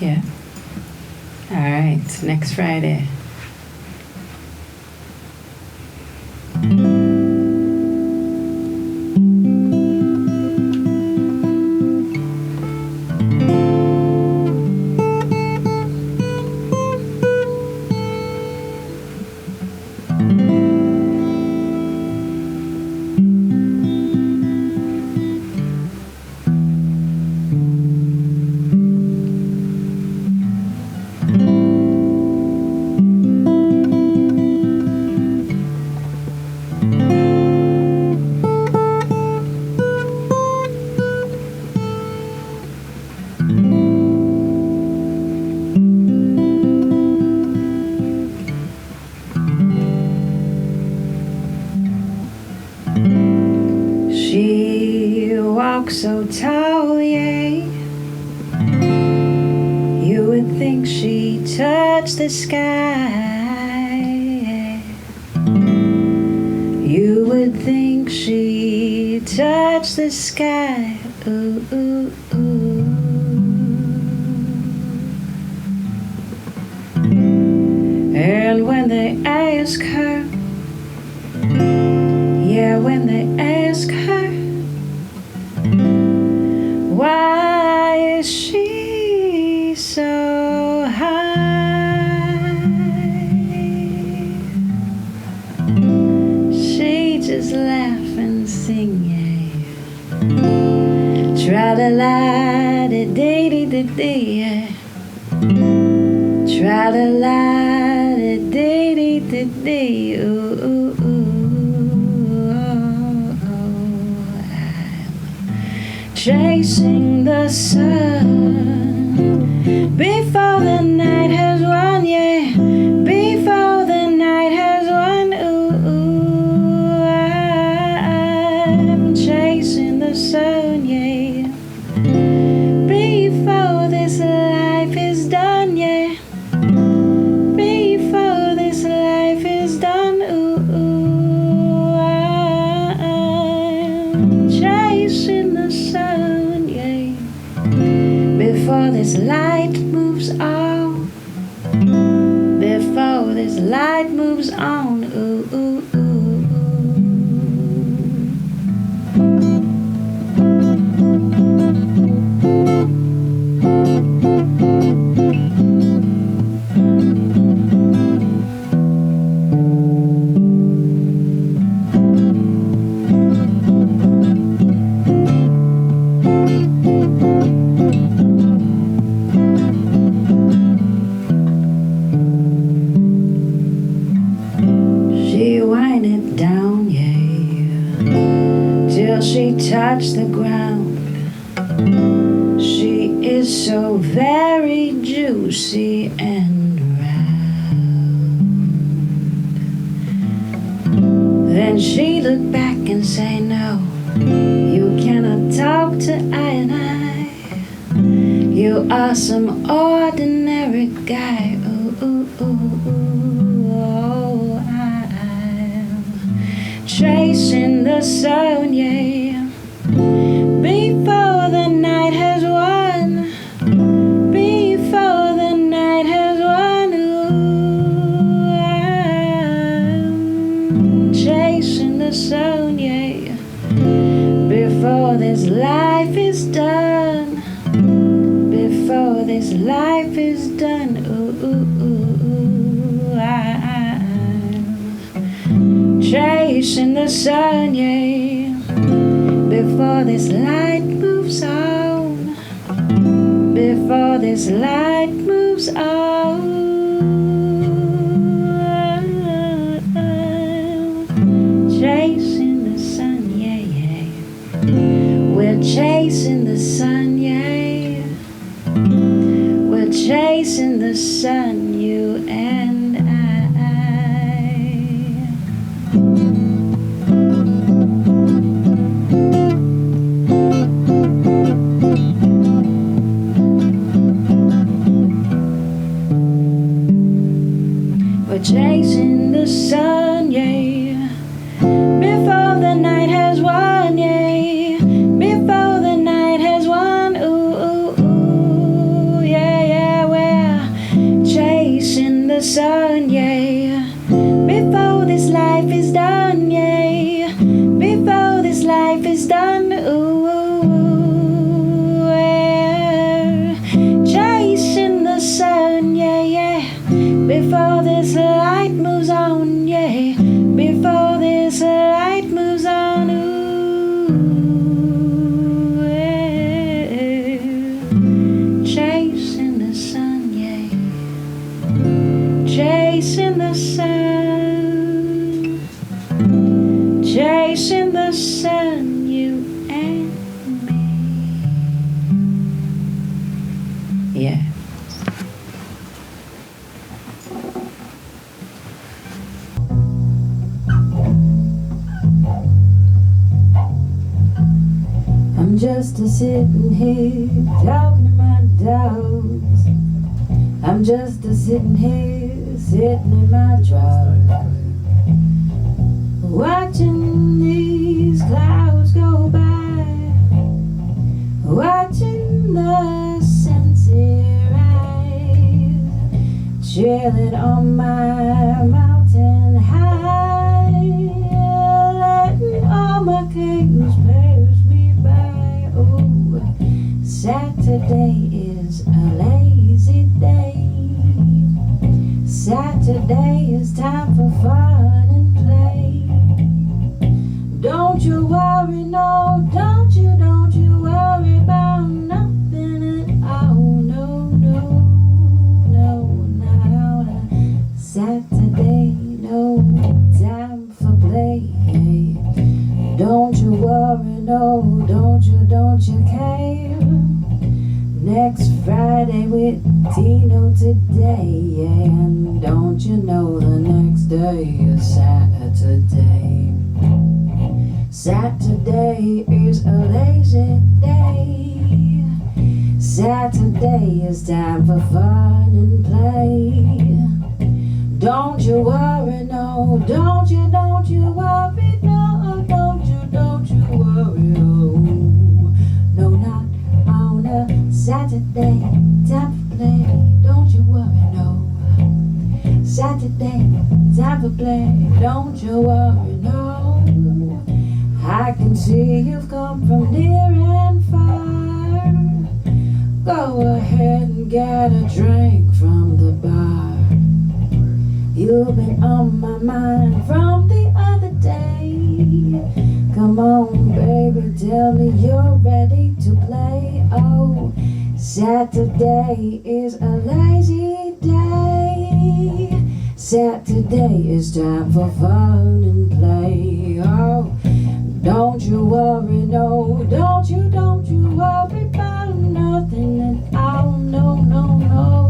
Yeah. All right. Next Friday. So tall, yeah. You would think she touched the sky. You would think she touched the sky. Ooh, ooh, ooh. And when they ask her, yeah, when they ask her, why is she so high? She just laugh and sing, yeah. Tra-la-la-da-dee-dee-dee-dee, yeah. Tra-la-la-da-dee-dee-dee-dee, ooh, ooh, ooh, oh, oh. Chasing the sun before the night has won, yeah. Before the night has won, ooh, ooh. I'm chasing the sun, yeah. Before this life is done, yeah. Before this life is done, ooh, ooh. I'm chasing the sun, yeah. Before this light moves on, before this light moves on, ooh, ooh, ooh, ooh. She touched the ground. She is so very juicy and round. Then she looked back and say, no, you cannot talk to I and I. You are some ordinary guy. Ooh, ooh, ooh, ooh, oh, I'm chasing the sun, yeah. Before the night has won, before the night has won, ooh, I'm chasing the sun, yeah. Before this life is done, before this life is done, ooh, ooh, ooh, ooh, I'm chasing the sun, yeah. Before this light moves on, before this light moves on, chasing the sun, yeah, yeah. We're chasing the sun, yeah. We're chasing the sun, you and I. Chasing the sun, yeah. Before the night has won, yeah. Before the night has won, ooh, ooh, ooh, yeah, yeah. Yeah. I'm just a sitting here talking to my dogs. I'm just a sitting here, sitting in my truck, watching these clouds go by, watching the sunset rise, chilling on my mountain high, letting all my cares pass me by. Oh, Saturday is a lazy day. Saturday is time for fun and play. Don't you worry, no, don't you worry about nothing at all. No, no, no, not on a Saturday, no time for play. Don't you worry, no, don't you care. Next Friday with Teino today, and don't you know the next day is Saturday. Saturday is a lazy day. Saturday is time for fun and play. Don't you worry, no, don't you worry, no, don't you worry, no, no, not on a Saturday, time for play. Don't you worry, no. Saturday, time for play. Don't you worry, no. I can see you've come from near and far. Go ahead and get a drink from the bar. You've been on my mind from the other day. Come on, baby, tell me you're ready to play. Oh, Saturday is a lazy day. Saturday is time for fun and play. Oh, don't you worry, no, don't you worry about nothing at all. No, no, no,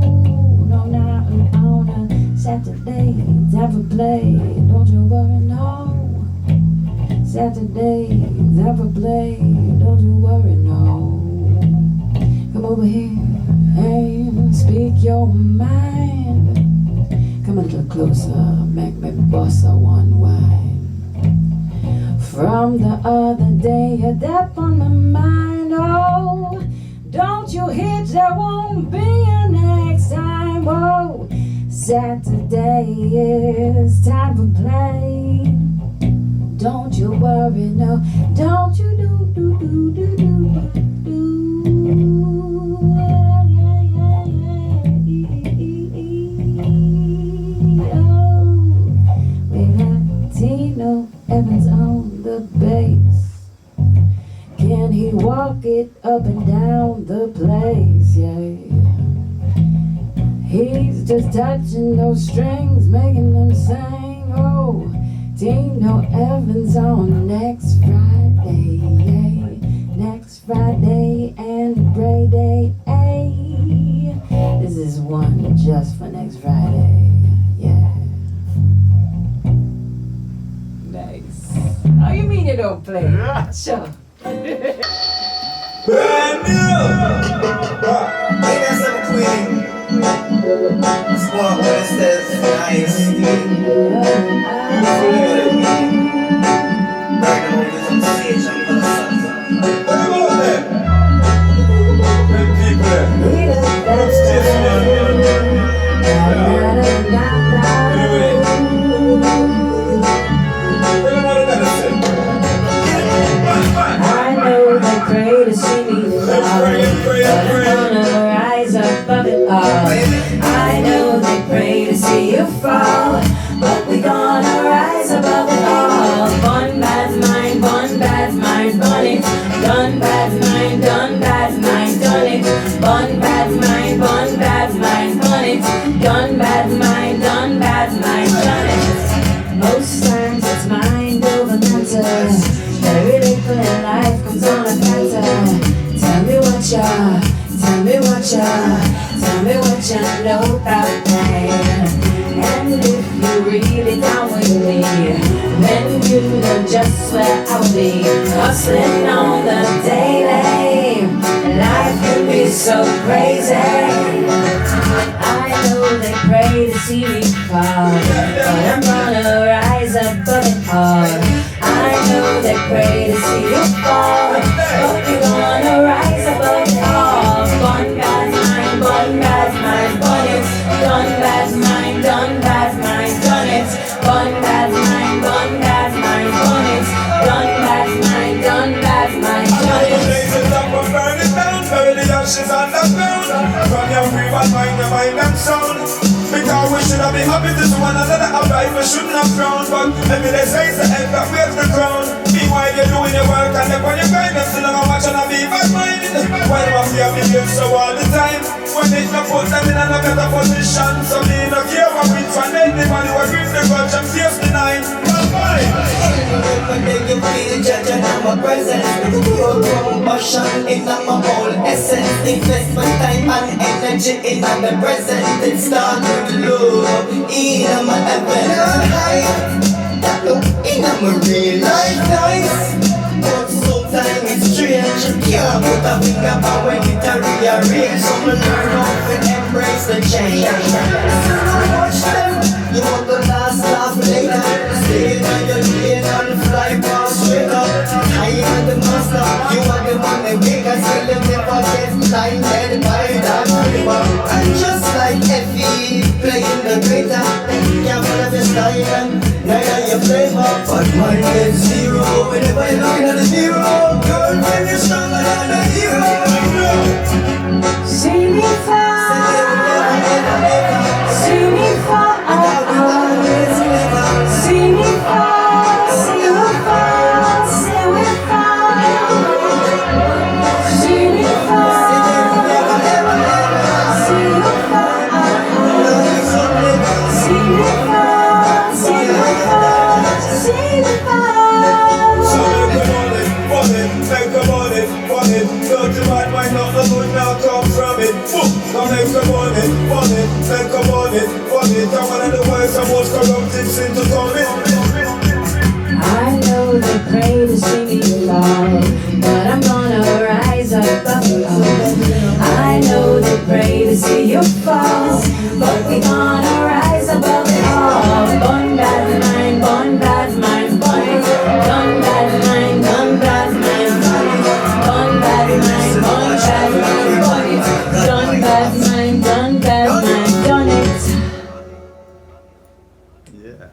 no, not on a Saturday, time for play. Don't you worry, no. Saturday, time for play. Don't you worry, no. Come over here and speak your mind. Come a little closer, make me bust a one wine. From the other day, you're deep on my mind. Oh, don't you hitch, there won't be a next time. Oh, Saturday is time for play. Don't you worry, no, don't you do. Teino Evans on the bass. Can he walk it up and down the place? Yeah. He's just touching those strings, making them sing. Oh, Teino Evans on Next Friday. Yeah. Next Friday and Brady. This is one just for next Friday. Yeah. Nice. Oh, you mean you don't play? Yeah. Sure. Brand new! Hey, that's some queen. Sport what says nice. Right now, there's some stage on the sunset. What about them? Them people there. What's this one? Anyway. I know they pray to see me fall, but I'm gonna rise above it all. I know they pray to see you fall, but we gonna rise above it all. Bun Badmind, Bun Badmind, bun it. Bun Badmind, Bun Badmind, done it. Bun Badmind, Bun Badmind, bun it. Bun Badmind, Bun Badmind, done it. Most times it's mind over matter. Every day for their life comes on a platter. Tell me what ya. Tell me what you know about pain. And if you really down with me, then you know just where I'll be. Hustling on the daily, life can be so crazy. I know they pray to see me fall, but I'm gonna rise above it all. I know they pray to see you fall, but you're gonna rise above it all. Bun Badmind, Bun Badmind, Bun it. Bun Badmind, Bun Badmind, done it. Bun Badmind, Bun Badmind, Bun it. Bun Badmind, Bun Badmind, done it. Burn it down, bury the ashes underground. From your free bad mind, your mind and sound. Because we should have been happy to see one another alive, we shouldn't have frowned. But maybe they say it's the end that wears the crown. Meanwhile you're doing your work and they're on your grind, them still not watching and be bad-minded. Why must you have been so all the time? When it's not put them in a better position. So me no care what we find anybody who agrees the grudge and face the nine. Every day you feel judging on my presence. Pure combustion in my whole essence. Invest my time and energy in the present. It start with love in my heaven. That look in my real life nice. But sometimes it's strange. You can't put a finger on when it a rearrange. So me learn how to embrace the change. Watch them. You want the last laugh later. Stay on your lane and fly past straight up. I am the master, you are the money maker. Still you never get blinded by that river. And just like Evie playing the greater, you can't follow the style and neither your flavor. But mine is zero. Whenever you're looking at the zero, girl, when you're stronger than a hero. See me fall, see me fall. See me fall, see me fall, see me fall. See me fall, see me fall. See me fall, see me fall, see me fall. So make a money, dirty bad mind, not the good now come from it. So make a money, make a money. I'm one of the worst and most corrupted sin to come in. I know they pray to see me fall, but I'm gonna rise above it all. I know they pray to see you fall, but we gonna rise above it all. Bun Badmind, Bun Badmind, Bun it. Bun Badmind, Bun Badmind, Bun it. Bun Badmind, Bun Badmind, Bun it. Bun Badmind, Bun Badmind, done it. Yeah.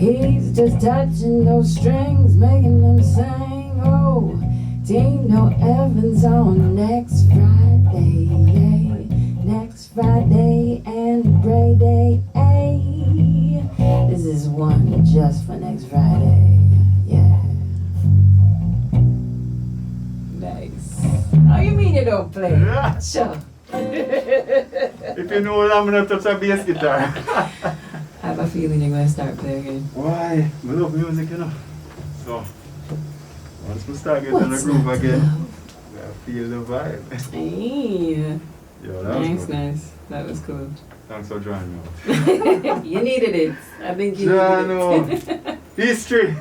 He's just touching those strings, making them sing. Oh, Teino Evans on Next Friday, yay. Next Friday and Brady, ay. This is one just for next Friday, yeah. Nice. Oh, you mean you don't play? Yeah. Sure. If you know I'm gonna touch a bass guitar. I have a feeling you're gonna start playing again. Why? I love music, you know. So, once we start getting in the groove again, I feel the vibe. Hey. Yo, that was Thanks, good. nice. That was cool. Thanks for joining me. You needed it. I think you Yeah, needed no. it. History.